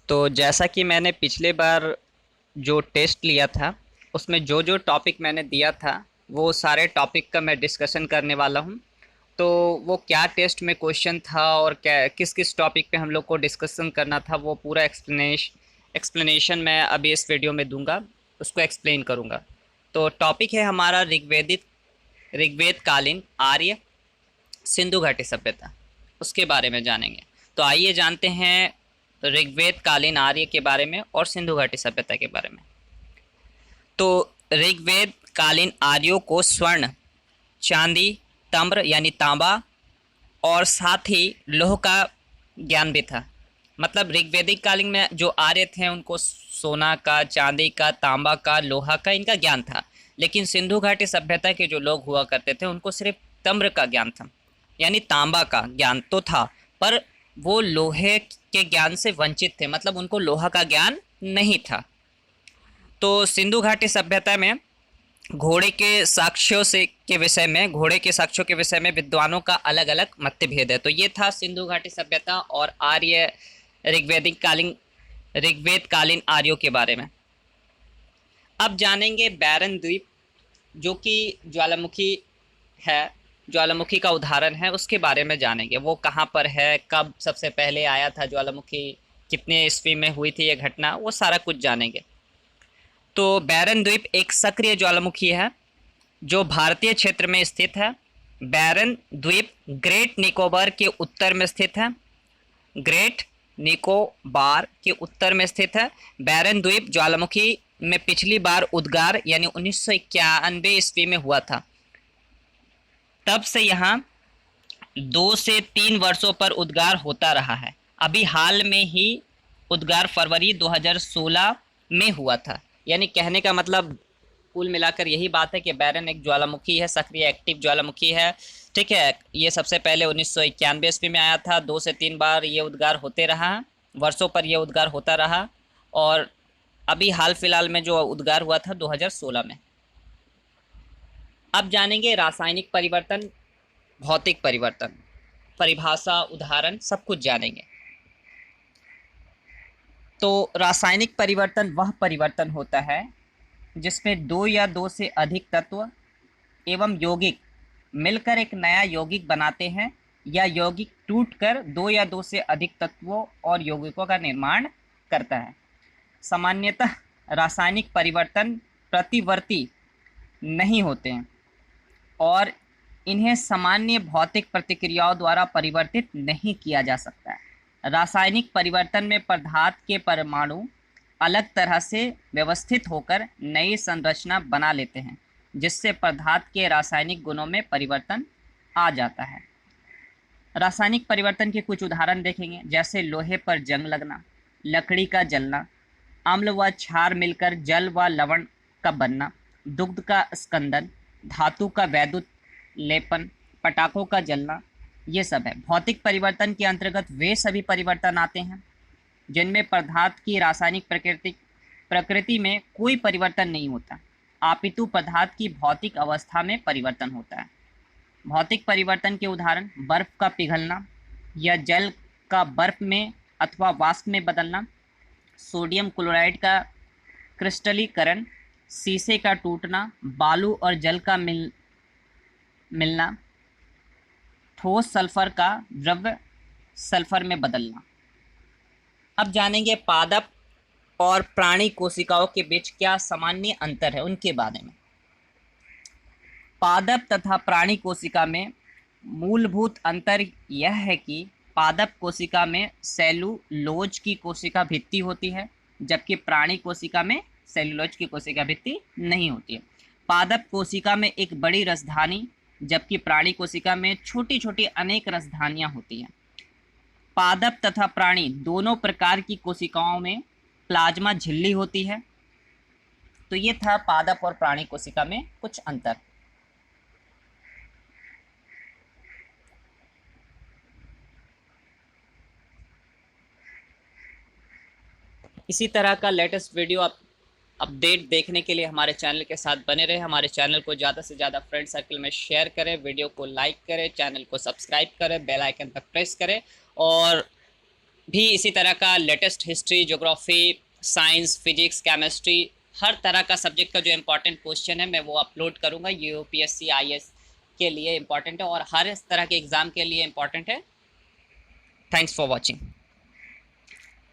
तो जैसा कि मैंने पिछले बार जो टेस्ट लिया था उसमें जो जो टॉपिक मैंने दिया था वो सारे टॉपिक का मैं डिस्कशन करने वाला हूँ। तो वो क्या टेस्ट में क्वेश्चन था और क्या किस किस टॉपिक पे हम लोग को डिस्कशन करना था वो पूरा एक्सप्लेनेशन मैं अभी इस वीडियो में दूंगा, उसको एक्सप्लेन करूंगा। तो टॉपिक है हमारा ऋग्वेद कालीन आर्य सिंधु घाटी सभ्यता, उसके बारे में जानेंगे। तो आइए जानते हैं ऋग्वेद कालीन आर्य के बारे में और सिंधु घाटी सभ्यता के बारे में। तो ऋग्वेद कालीन आर्यों को स्वर्ण, चांदी, ताम्र यानी तांबा और साथ ही लोह का ज्ञान भी था। मतलब ऋग्वेदिक कालीन में जो आर्य थे उनको सोना का, चांदी का, तांबा का, लोहा का इनका ज्ञान था। लेकिन सिंधु घाटी सभ्यता के जो लोग हुआ करते थे उनको सिर्फ ताम्र का ज्ञान था, यानी तांबा का ज्ञान तो था, पर वो लोहे के ज्ञान से वंचित थे, मतलब उनको लोहा का ज्ञान नहीं था। तो सिंधु घाटी सभ्यता में घोड़े के साक्ष्यों से के विषय में घोड़े के साक्ष्यों के विषय में विद्वानों का अलग अलग मतभेद है। तो ये था सिंधु घाटी सभ्यता और आर्य ऋग्वेदिक कालीन ऋग्वेद कालीन आर्यों के बारे में। अब जानेंगे बैरन द्वीप, जो कि ज्वालामुखी है, ज्वालामुखी का उदाहरण है, उसके बारे में जानेंगे। वो कहाँ पर है, कब सबसे पहले आया था ज्वालामुखी, कितने ईस्वी में हुई थी ये घटना, वो सारा कुछ जानेंगे। तो बैरन द्वीप एक सक्रिय ज्वालामुखी है जो भारतीय क्षेत्र में स्थित है। बैरन द्वीप ग्रेट निकोबार के उत्तर में स्थित है। ग्रेट निकोबार के उत्तर में स्थित है। बैरन द्वीप ज्वालामुखी में पिछली बार उद्गार यानी 1991 ईस्वी में हुआ था। तब से यहाँ 2 से 3 वर्षों पर उद्गार होता रहा है। अभी हाल में ही उद्गार फरवरी 2016 में हुआ था। यानी कहने का मतलब कुल मिलाकर यही बात है कि बैरन एक ज्वालामुखी है, सक्रिय एक्टिव ज्वालामुखी है। ठीक है, ये सबसे पहले 1991 ईस्वी में आया था। 2 से 3 बार ये उद्गार होते रहा, वर्षों पर यह उद्गार होता रहा। और अभी हाल फिलहाल में जो उद्गार हुआ था 2016 में। अब जानेंगे रासायनिक परिवर्तन, भौतिक परिवर्तन, परिभाषा, उदाहरण, सब कुछ जानेंगे। तो रासायनिक परिवर्तन वह परिवर्तन होता है जिसमें दो या दो से अधिक तत्व एवं यौगिक मिलकर एक नया यौगिक बनाते हैं, या यौगिक टूटकर दो या दो से अधिक तत्वों और यौगिकों का निर्माण करता है। सामान्यतः रासायनिक परिवर्तन प्रतिवर्ती नहीं होते हैं और इन्हें सामान्य भौतिक प्रतिक्रियाओं द्वारा परिवर्तित नहीं किया जा सकता है। रासायनिक परिवर्तन में पदार्थ के परमाणु अलग तरह से व्यवस्थित होकर नई संरचना बना लेते हैं, जिससे पदार्थ के रासायनिक गुणों में परिवर्तन आ जाता है। रासायनिक परिवर्तन के कुछ उदाहरण देखेंगे, जैसे लोहे पर जंग लगना, लकड़ी का जलना, अम्ल व क्षार मिलकर जल व लवण का बनना, दुग्ध का स्कंदन, धातु का वैद्युत लेपन, पटाखों का जलना, ये सब है। भौतिक परिवर्तन के अंतर्गत वे सभी परिवर्तन आते हैं जिनमें पदार्थ की रासायनिक प्रकृति में कोई परिवर्तन नहीं होता, अपितु पदार्थ की भौतिक अवस्था में परिवर्तन होता है। भौतिक परिवर्तन के उदाहरण बर्फ का पिघलना या जल का बर्फ में अथवा वाष्प में बदलना, सोडियम क्लोराइड का क्रिस्टलीकरण, शीशे का टूटना, बालू और जल का मिलना, ठोस सल्फर का द्रव्य सल्फर में बदलना। अब जानेंगे पादप और प्राणी कोशिकाओं के बीच क्या सामान्य अंतर है, उनके बारे में। पादप तथा प्राणी कोशिका में मूलभूत अंतर यह है कि पादप कोशिका में सेलुलोज की कोशिका भित्ति होती है, जबकि प्राणी कोशिका में सेलुलोज की कोशिका भित्ति नहीं होती है। पादप कोशिका में एक बड़ी रसधानी, जबकि प्राणी कोशिका में छोटी छोटी अनेक रसधानियां होती हैं। पादप तथा प्राणी दोनों प्रकार की कोशिकाओं में प्लाज्मा झिल्ली होती है। तो ये था पादप और प्राणी कोशिका में कुछ अंतर। इसी तरह का लेटेस्ट वीडियो अपडेट देखने के लिए हमारे चैनल के साथ बने रहे। हमारे चैनल को ज़्यादा से ज़्यादा फ्रेंड सर्कल में शेयर करें, वीडियो को लाइक करें, चैनल को सब्सक्राइब करें, बेल आइकन पर प्रेस करें और भी इसी तरह का latest history, geography, science, physics, chemistry, हर तरह का सब्जेक्ट का जो इम्पोर्टेंट क्वेश्चन है मैं वो अपलोड करूँगा। ये यूपीएससी आईएएस के लिए इम्पोर्टेंट है और हर इस तरह के एग्ज़ाम के लिए इम्पोर्टेंट है। Thanks for watching.